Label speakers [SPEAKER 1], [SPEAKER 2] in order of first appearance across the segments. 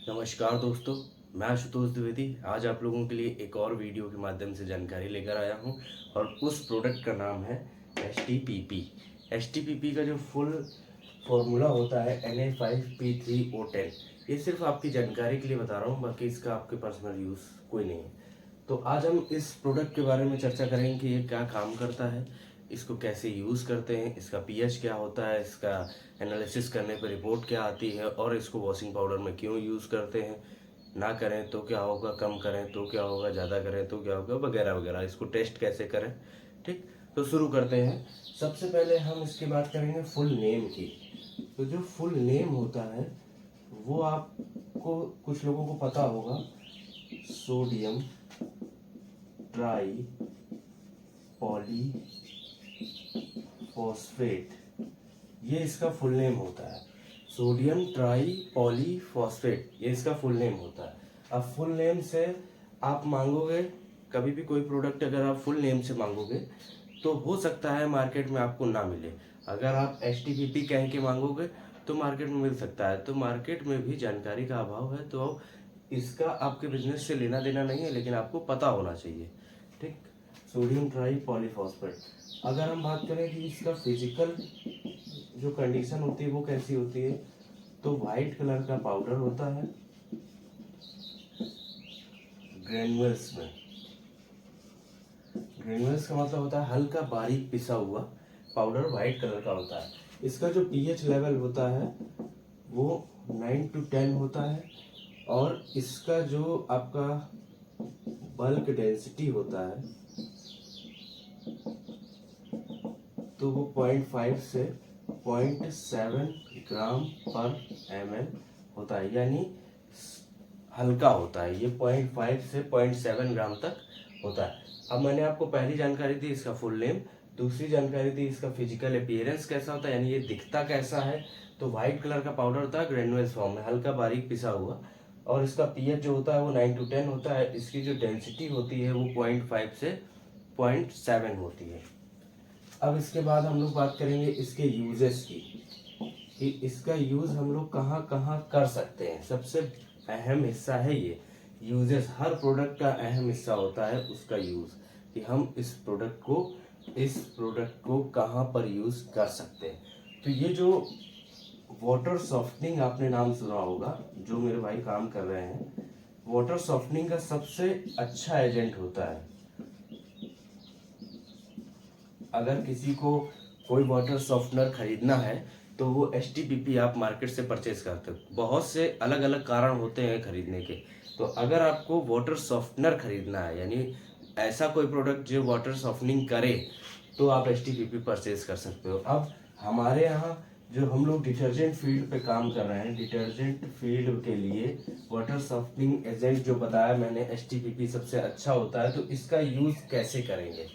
[SPEAKER 1] नमस्कार दोस्तों, मैं आशुतोष द्विवेदी आज आप लोगों के लिए एक और वीडियो के माध्यम से जानकारी लेकर आया हूं और उस प्रोडक्ट का नाम है एच टी पी पी का जो फुल फॉर्मूला होता है Na5P3O10। ये सिर्फ आपकी जानकारी के लिए बता रहा हूँ, बाकी इसका आपके पर्सनल यूज़ कोई नहीं है। तो आज हम इस प्रोडक्ट के बारे में चर्चा करेंगे कि ये क्या काम करता है, इसको कैसे यूज़ करते हैं, इसका पीएच क्या होता है, इसका एनालिसिस करने पर रिपोर्ट क्या आती है और इसको वॉशिंग पाउडर में क्यों यूज़ करते हैं, ना करें तो क्या होगा, कम करें तो क्या होगा, ज़्यादा करें तो क्या होगा, वगैरह वगैरह। इसको टेस्ट कैसे करें। ठीक, तो शुरू करते हैं। सबसे पहले हम इसकी बात करेंगे फुल नेम की। तो जो फुल नेम होता है वो आपको कुछ लोगों को पता होगा, सोडियम ट्राई पॉली फॉस्फेट, ये इसका फुल नेम होता है। सोडियम ट्राई पॉली फॉस्फेट, ये इसका फुल नेम होता है। अब फुल नेम से आप मांगोगे, कभी भी कोई प्रोडक्ट अगर आप फुल नेम से मांगोगे तो हो सकता है मार्केट में आपको ना मिले। अगर आप HTPP कह के मांगोगे तो मार्केट में मिल सकता है। तो मार्केट में भी जानकारी का अभाव है, तो इसका आपके बिजनेस से लेना देना नहीं है, लेकिन आपको पता होना चाहिए। ठीक, सोडियम ट्राई पॉलीफॉस्फेट। अगर हम बात करें कि इसका फिजिकल जो कंडीशन होती है वो कैसी होती है, तो वाइट कलर का पाउडर होता है ग्रेन्युल्स में। ग्रेन्युल्स का मतलब होता है हल्का बारीक पिसा हुआ पाउडर, वाइट कलर का होता है। इसका जो पीएच लेवल होता है वो 9 to 10 होता है और इसका जो आपका बल्क डेंसिटी होता है तो वो 0.5 से 0.7 ग्राम पर ml होता है, यानी हल्का होता है। ये 0.5 से 0.7 ग्राम तक होता है। अब मैंने आपको पहली जानकारी दी इसका फुल नेम, दूसरी जानकारी दी इसका फिजिकल अपीयरेंस कैसा होता है, यानी ये दिखता कैसा है। तो वाइट कलर का पाउडर होता है ग्रेनुअल्स फॉर्म में, हल्का बारीक पिसा हुआ, और इसका पीएच जो होता है वो 9 to 10 होता है। इसकी जो डेंसिटी होती है वो 0.5 से 0.7 होती है। अब इसके बाद हम लोग बात करेंगे इसके यूजेस की, कि इसका यूज हम लोग कहाँ कहाँ कर सकते हैं। सबसे अहम हिस्सा है ये यूजेस। हर प्रोडक्ट का अहम हिस्सा होता है उसका यूज, कि हम इस प्रोडक्ट को कहाँ पर यूज कर सकते हैं। तो ये जो वाटर सॉफ्टनिंग आपने नाम सुना होगा, जो मेरे भाई काम कर रहे हैं, वाटर सॉफ्टनिंग का सबसे अच्छा एजेंट होता है। अगर किसी को कोई वाटर सॉफ्टनर खरीदना है तो वो HTPP आप मार्केट से परचेज करते हो। बहुत से अलग अलग कारण होते हैं खरीदने के। तो अगर आपको वाटर सॉफ्टनर खरीदना है, यानी ऐसा कोई प्रोडक्ट जो वाटर सॉफ्टनिंग करे, तो आप HTPP परचेज कर सकते हो। अब हमारे यहाँ जो हम लोग डिटर्जेंट फील्ड पे काम कर रहे हैं, डिटर्जेंट फील्ड के लिए वाटर सॉफ्टनिंग एजेंट जो बताया मैंने HTPP सबसे अच्छा होता है। तो इसका यूज कैसे करेंगे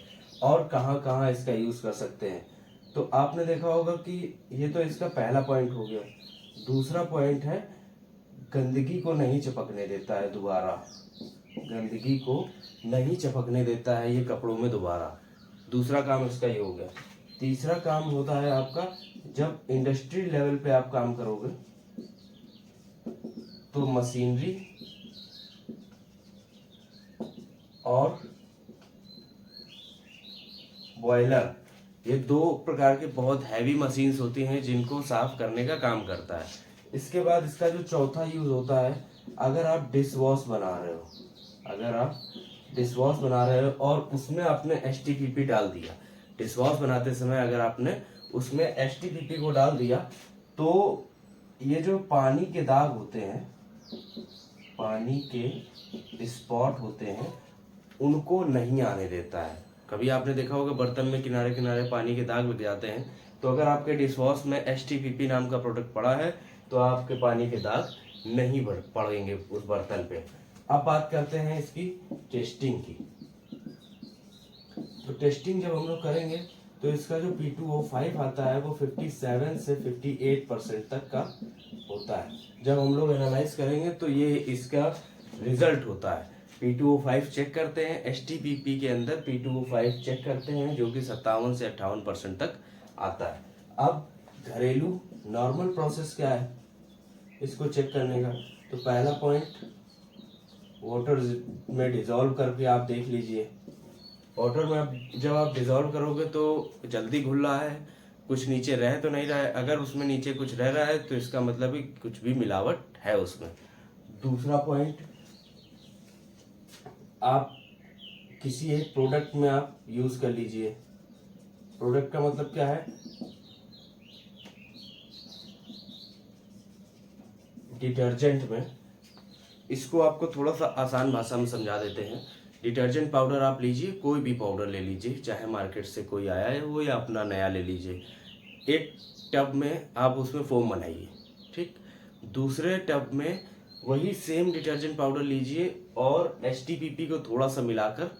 [SPEAKER 1] और कहाँ कहाँ इसका यूज कर सकते हैं, तो आपने देखा होगा कि ये तो इसका पहला पॉइंट हो गया। दूसरा पॉइंट है गंदगी को नहीं चिपकने देता है दोबारा, गंदगी को नहीं चिपकने देता है ये कपड़ों में दोबारा। दूसरा काम इसका ये हो गया। तीसरा काम होता है आपका, जब इंडस्ट्री लेवल पे आप काम करोगे तो मशीनरी और बॉयलर, ये दो प्रकार के बहुत हैवी मशीन्स होती हैं जिनको साफ करने का काम करता है। इसके बाद इसका जो चौथा यूज होता है, अगर आप डिश वॉश बना रहे हो, अगर आप डिश वॉश बना रहे हो और उसमें आपने HTPP डाल दिया, डिश वॉश बनाते समय अगर आपने उसमें HTPP को डाल दिया, तो ये जो पानी के दाग होते हैं, पानी के स्पॉट होते हैं, उनको नहीं आने देता है। कभी आपने देखा होगा बर्तन में किनारे किनारे पानी के दाग लग जाते हैं, तो अगर आपके डिश वॉश में HTPP नाम का प्रोडक्ट पड़ा है तो आपके पानी के दाग नहीं पड़ेंगे उस बर्तन पे। अब बात करते हैं इसकी टेस्टिंग की। तो टेस्टिंग जब हम लोग करेंगे तो इसका जो P2O5 आता है वो 57 से 58% तक का होता है। जब हम लोग एनालाइज करेंगे तो ये इसका रिजल्ट होता है। P2O5 चेक करते हैं, HTPP के अंदर P2O5 चेक करते हैं, जो कि 57 से 58% तक आता है। अब घरेलू नॉर्मल प्रोसेस क्या है इसको चेक करने का, तो पहला पॉइंट, वाटर में डिजॉल्व करके आप देख लीजिए। वाटर में आप जब आप डिजॉल्व करोगे तो जल्दी घुल रहा है, कुछ नीचे रह तो नहीं रहा है। अगर उसमें नीचे कुछ रह रहा है तो इसका मतलब है कुछ भी मिलावट है उसमें। दूसरा पॉइंट, आप किसी एक प्रोडक्ट में आप यूज कर लीजिए। प्रोडक्ट का मतलब क्या है, डिटर्जेंट में। इसको आपको थोड़ा सा आसान भाषा में समझा देते हैं। डिटर्जेंट पाउडर आप लीजिए, कोई भी पाउडर ले लीजिए, चाहे मार्केट से कोई आया है वो या अपना नया ले लीजिए। एक टब में आप उसमें फोम बनाइए, ठीक। दूसरे टब में वही सेम डिटर्जेंट पाउडर लीजिए और एचटीपीपी को थोड़ा सा मिलाकर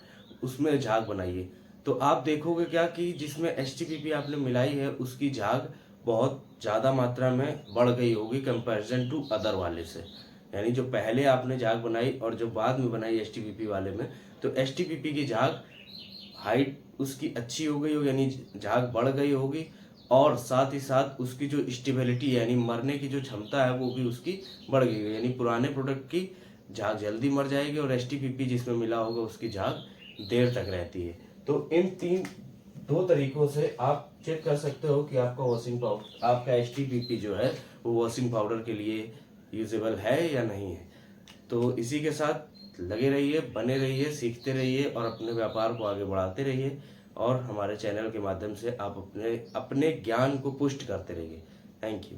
[SPEAKER 1] उसमें झाग बनाइए। तो आप देखोगे क्या कि जिसमें एचटीपीपी आपने मिलाई है उसकी झाग बहुत ज़्यादा मात्रा में बढ़ गई होगी कंपैरिजन टू अदर वाले से। यानी जो पहले आपने झाग बनाई और जो बाद में बनाई एचटीपीपी वाले में, तो एचटीपीपी की झाग हाइट उसकी अच्छी हो गई होगी, यानी झाग बढ़ गई होगी। और साथ ही साथ उसकी जो स्टेबिलिटी यानी मरने की जो क्षमता है वो भी उसकी बढ़ गई है। यानी पुराने प्रोडक्ट की झाग जल्दी मर जाएगी और एचटीपीपी जिसमें मिला होगा उसकी झाग देर तक रहती है। तो इन दो तरीकों से आप चेक कर सकते हो कि आपका वॉशिंग पाउडर, आपका एचटीपीपी जो है वो वॉशिंग पाउडर के लिए यूजेबल है या नहीं है। तो इसी के साथ लगे रहिए, बने रहिए, सीखते रहिए और अपने व्यापार को आगे बढ़ाते रहिए। और हमारे चैनल के माध्यम से आप अपने ज्ञान को पुष्ट करते रहिए। Thank you.